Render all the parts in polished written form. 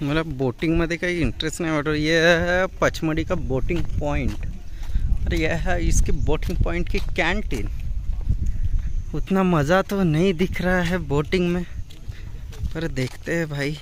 मला बोटिंगमध्ये काही इंटरेस्ट नहीं वाटो। ये है पचमढ़ी का बोटिंग पॉइंट। अरे यह है इसके बोटिंग पॉइंट की कैंटीन। उतना मज़ा तो नहीं दिख रहा है बोटिंग में, पर देखते हैं भाई।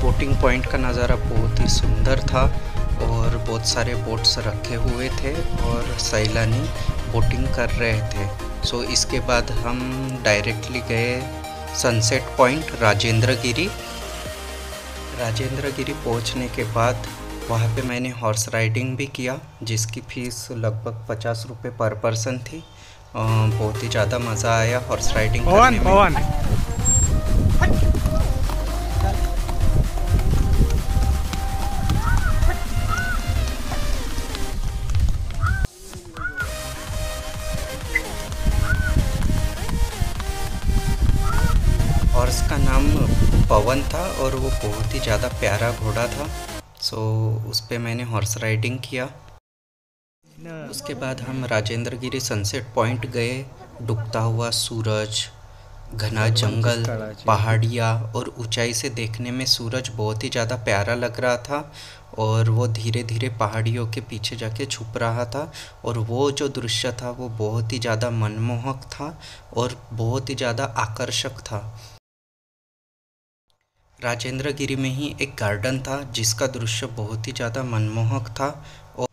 बोटिंग पॉइंट का नज़ारा बहुत ही सुंदर था और बहुत सारे बोट्स रखे हुए थे और सैलानी बोटिंग कर रहे थे। इसके बाद हम डायरेक्टली गए सनसेट पॉइंट राजेंद्र गिरी। राजेंद्र गिरी पहुंचने के बाद वहाँ पे मैंने हॉर्स राइडिंग भी किया, जिसकी फ़ीस लगभग 50 रुपये पर पर्सन थी। बहुत ही ज़्यादा मज़ा आया हॉर्स राइडिंग करने में। हॉर्स का नाम पवन था और वो बहुत ही ज़्यादा प्यारा घोड़ा था। उस पे मैंने हॉर्स राइडिंग किया। उसके बाद हम राजेंद्र गिरी सनसेट पॉइंट गए। डूबता हुआ सूरज, घना जंगल, पहाड़ियाँ और ऊंचाई से देखने में सूरज बहुत ही ज़्यादा प्यारा लग रहा था और वो धीरे धीरे पहाड़ियों के पीछे जाके छुप रहा था। और वो जो दृश्य था वो बहुत ही ज़्यादा मनमोहक था और बहुत ही ज़्यादा आकर्षक था। राजेंद्र गिरी में ही एक गार्डन था जिसका दृश्य बहुत ही ज़्यादा मनमोहक था। और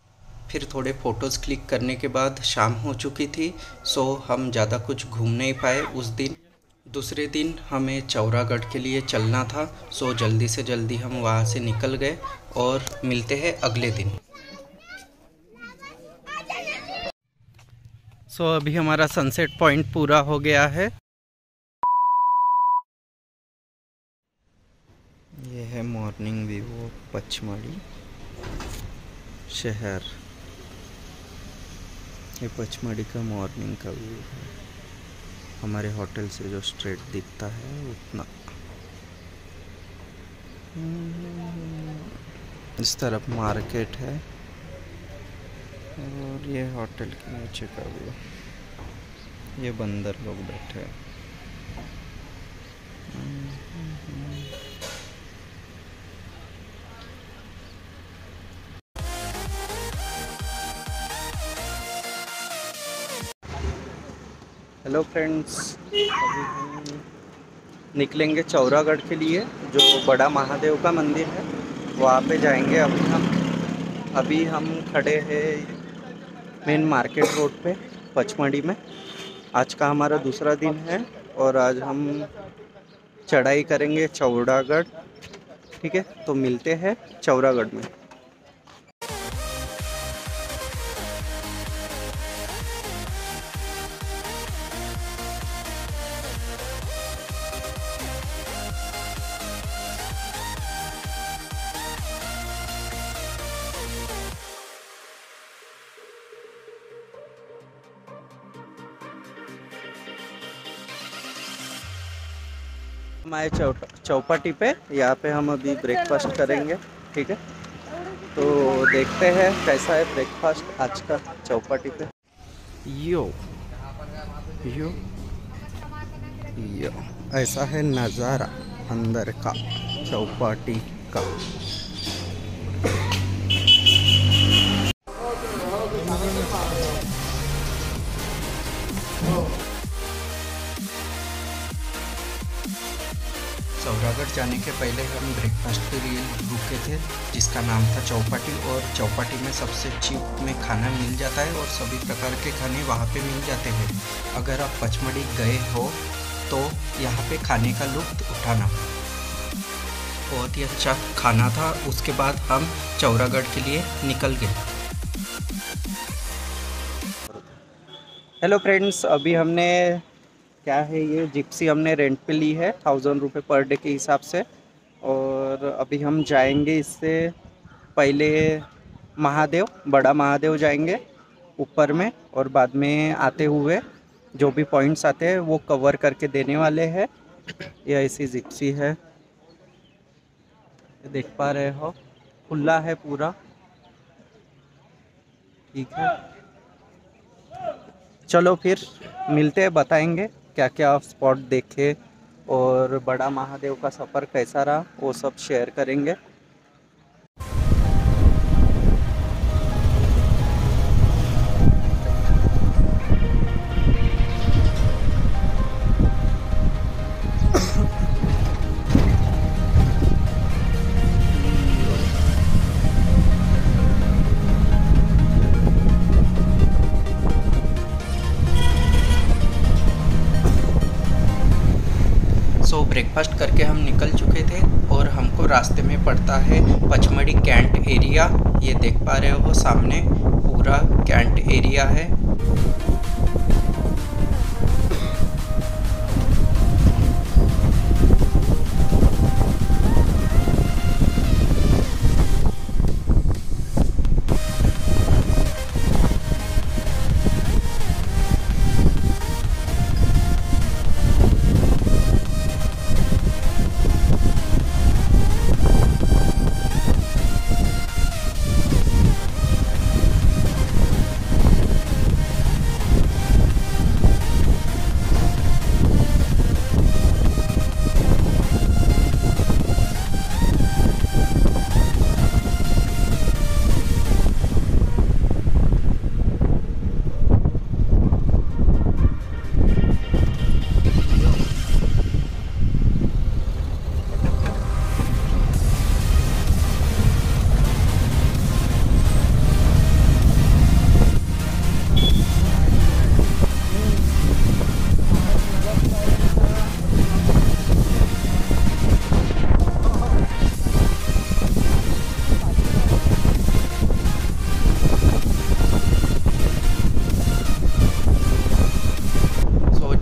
फिर थोड़े फ़ोटोज़ क्लिक करने के बाद शाम हो चुकी थी, हम ज़्यादा कुछ घूम नहीं पाए उस दिन। दूसरे दिन हमें चौरागढ़ के लिए चलना था, जल्दी से जल्दी हम वहाँ से निकल गए और मिलते हैं अगले दिन। अभी हमारा सनसेट पॉइंट पूरा हो गया है। ये है मॉर्निंग व्यू पचमढ़ी शहर। ये पचमढ़ी का मॉर्निंग का व्यू है। हमारे होटल से जो स्ट्रेट दिखता है उतना। इस तरफ मार्केट है और ये होटल के नीचे का व्यू। ये बंदर लोग बैठे हैं। हेलो फ्रेंड्स, अभी हम निकलेंगे चौरागढ़ के लिए, जो बड़ा महादेव का मंदिर है वहाँ पे जाएंगे। अभी हम खड़े हैं मेन मार्केट रोड पे पचमढ़ी में। आज का हमारा दूसरा दिन है और आज हम चढ़ाई करेंगे चौरागढ़। ठीक है, तो मिलते हैं चौरागढ़ में। हमारे चौपाटी पे, यहाँ पे हम अभी ब्रेकफास्ट करेंगे। ठीक है, तो देखते हैं कैसा है ब्रेकफास्ट आज का चौपाटी पे। यो यो यो ऐसा है नज़ारा अंदर का चौपाटी का। चौरागढ़ जाने के पहले हम ब्रेकफास्ट के लिए रुके थे, जिसका नाम था चौपाटी। और चौपाटी में सबसे चीप में खाना मिल जाता है और सभी प्रकार के खाने वहाँ पे मिल जाते हैं। अगर आप पचमढ़ी गए हो तो यहाँ पे खाने का लुत्फ़ उठाना। बहुत ही अच्छा खाना था। उसके बाद हम चौरागढ़ के लिए निकल गए। हेलो फ्रेंड्स, अभी हमने क्या है ये जिप्सी हमने रेंट पे ली है 1000 रुपये पर डे के हिसाब से। और अभी हम जाएंगे इससे पहले महादेव, बड़ा महादेव जाएंगे ऊपर में, और बाद में आते हुए जो भी पॉइंट्स आते हैं वो कवर करके देने वाले हैं। ये ऐसी जिप्सी है, देख पा रहे हो, खुला है पूरा। ठीक है, चलो फिर मिलते हैं, बताएंगे क्या क्या स्पॉट देखे और बड़ा महादेव का सफ़र कैसा रहा वो सब शेयर करेंगे। ब्रेकफास्ट करके हम निकल चुके थे और हमको रास्ते में पड़ता है पचमढ़ी कैंट एरिया। ये देख पा रहे हो सामने पूरा कैंट एरिया है।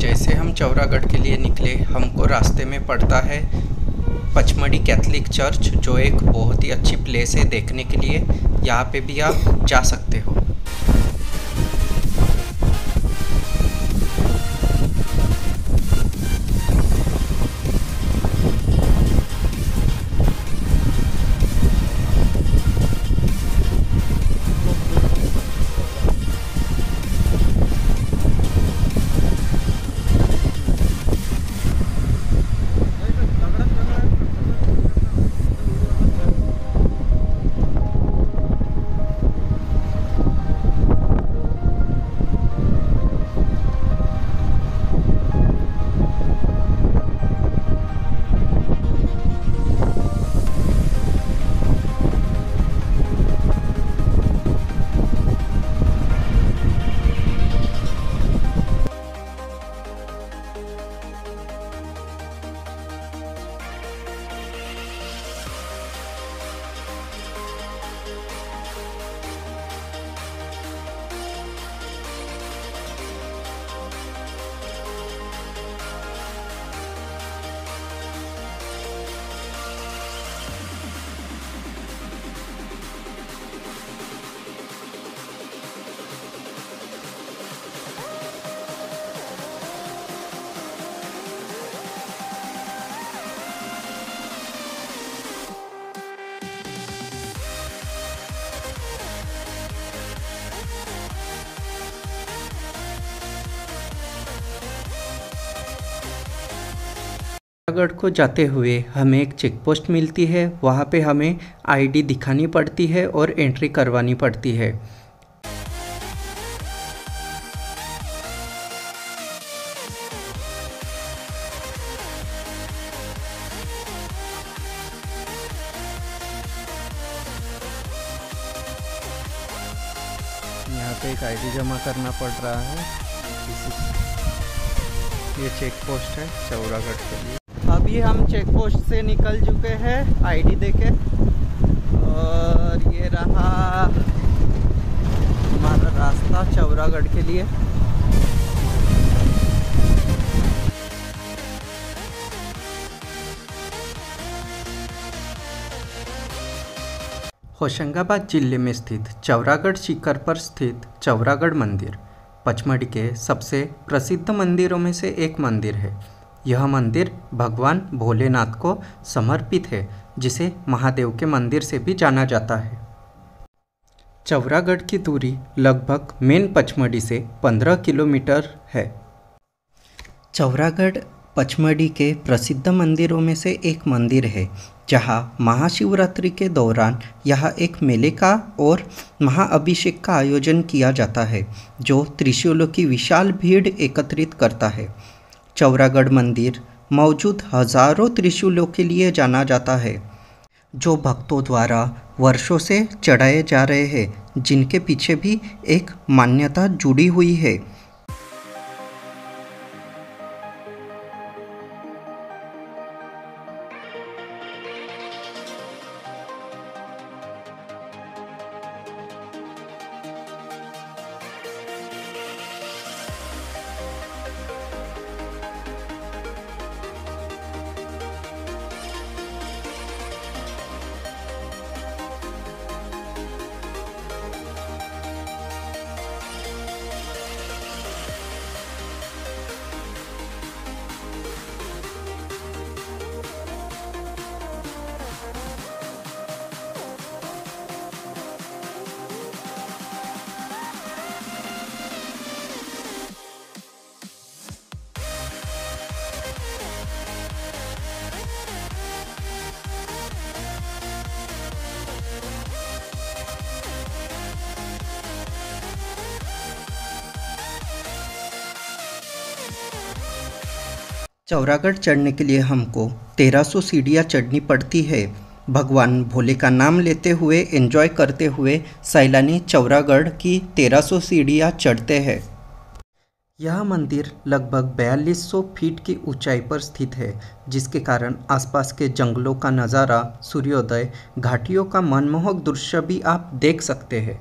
जैसे हम चौरागढ़ के लिए निकले, हमको रास्ते में पड़ता है पचमढ़ी कैथलिक चर्च, जो एक बहुत ही अच्छी प्लेस है देखने के लिए। यहाँ पे भी आप जा सकते हो। चौरागढ़ को जाते हुए हमें एक चेक पोस्ट मिलती है। वहाँ पे हमें आईडी दिखानी पड़ती है और एंट्री करवानी पड़ती है। पे एक आईडी जमा करना पड़ रहा है। ये चेक पोस्ट है चौरागढ़ के लिए। अभी हम चेक पोस्ट से निकल चुके हैं आईडी देके, और ये रहा हमारा रास्ता चौरागढ़ के लिए। होशंगाबाद जिले में स्थित चौरागढ़ शिखर पर स्थित चौरागढ़ मंदिर पचमढ़ी के सबसे प्रसिद्ध मंदिरों में से एक मंदिर है। यह मंदिर भगवान भोलेनाथ को समर्पित है, जिसे महादेव के मंदिर से भी जाना जाता है। चौरागढ़ की दूरी लगभग मेन पचमढ़ी से 15 किलोमीटर है। चौरागढ़ पचमढ़ी के प्रसिद्ध मंदिरों में से एक मंदिर है, जहां महाशिवरात्रि के दौरान यहाँ एक मेले का और महाअभिषेक का आयोजन किया जाता है, जो त्रिशूलों की विशाल भीड़ एकत्रित करता है। चौरागढ़ मंदिर मौजूद हजारों त्रिशूलों के लिए जाना जाता है, जो भक्तों द्वारा वर्षों से चढ़ाए जा रहे हैं, जिनके पीछे भी एक मान्यता जुड़ी हुई है। चौरागढ़ चढ़ने के लिए हमको 1300 सीढ़ियाँ चढ़नी पड़ती है। भगवान भोले का नाम लेते हुए एंजॉय करते हुए सैलानी चौरागढ़ की 1300 सीढ़ियाँ चढ़ते हैं। यह मंदिर लगभग 4200 फीट की ऊंचाई पर स्थित है, जिसके कारण आसपास के जंगलों का नज़ारा, सूर्योदय, घाटियों का मनमोहक दृश्य भी आप देख सकते हैं।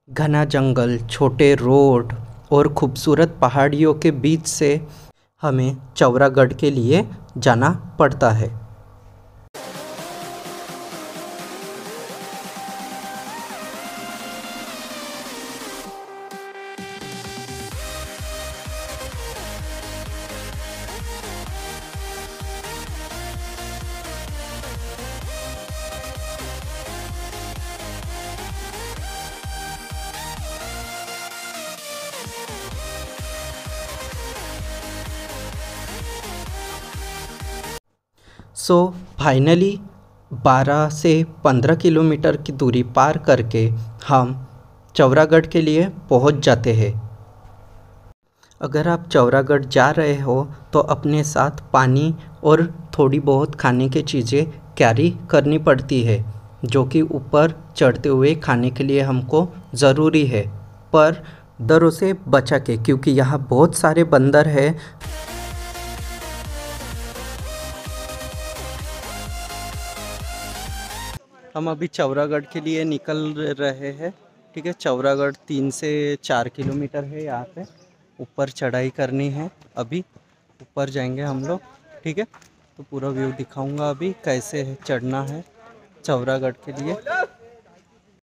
घना जंगल, छोटे रोड और खूबसूरत पहाड़ियों के बीच से हमें चौरागढ़ के लिए जाना पड़ता है। सो फाइनली 12 से 15 किलोमीटर की दूरी पार करके हम चौरागढ़ के लिए पहुंच जाते हैं। अगर आप चौरागढ़ जा रहे हो तो अपने साथ पानी और थोड़ी बहुत खाने की चीज़ें कैरी करनी पड़ती है, जो कि ऊपर चढ़ते हुए खाने के लिए हमको ज़रूरी है, पर डरों से बचा के, क्योंकि यहाँ बहुत सारे बंदर हैं। हम अभी चौरागढ़ के लिए निकल रहे हैं। ठीक है, चौरागढ़ 3 से 4 किलोमीटर है। यहाँ पे ऊपर चढ़ाई करनी है, अभी ऊपर जाएंगे हम लोग। ठीक है, तो पूरा व्यू दिखाऊंगा अभी कैसे चढ़ना है चौरागढ़ के लिए।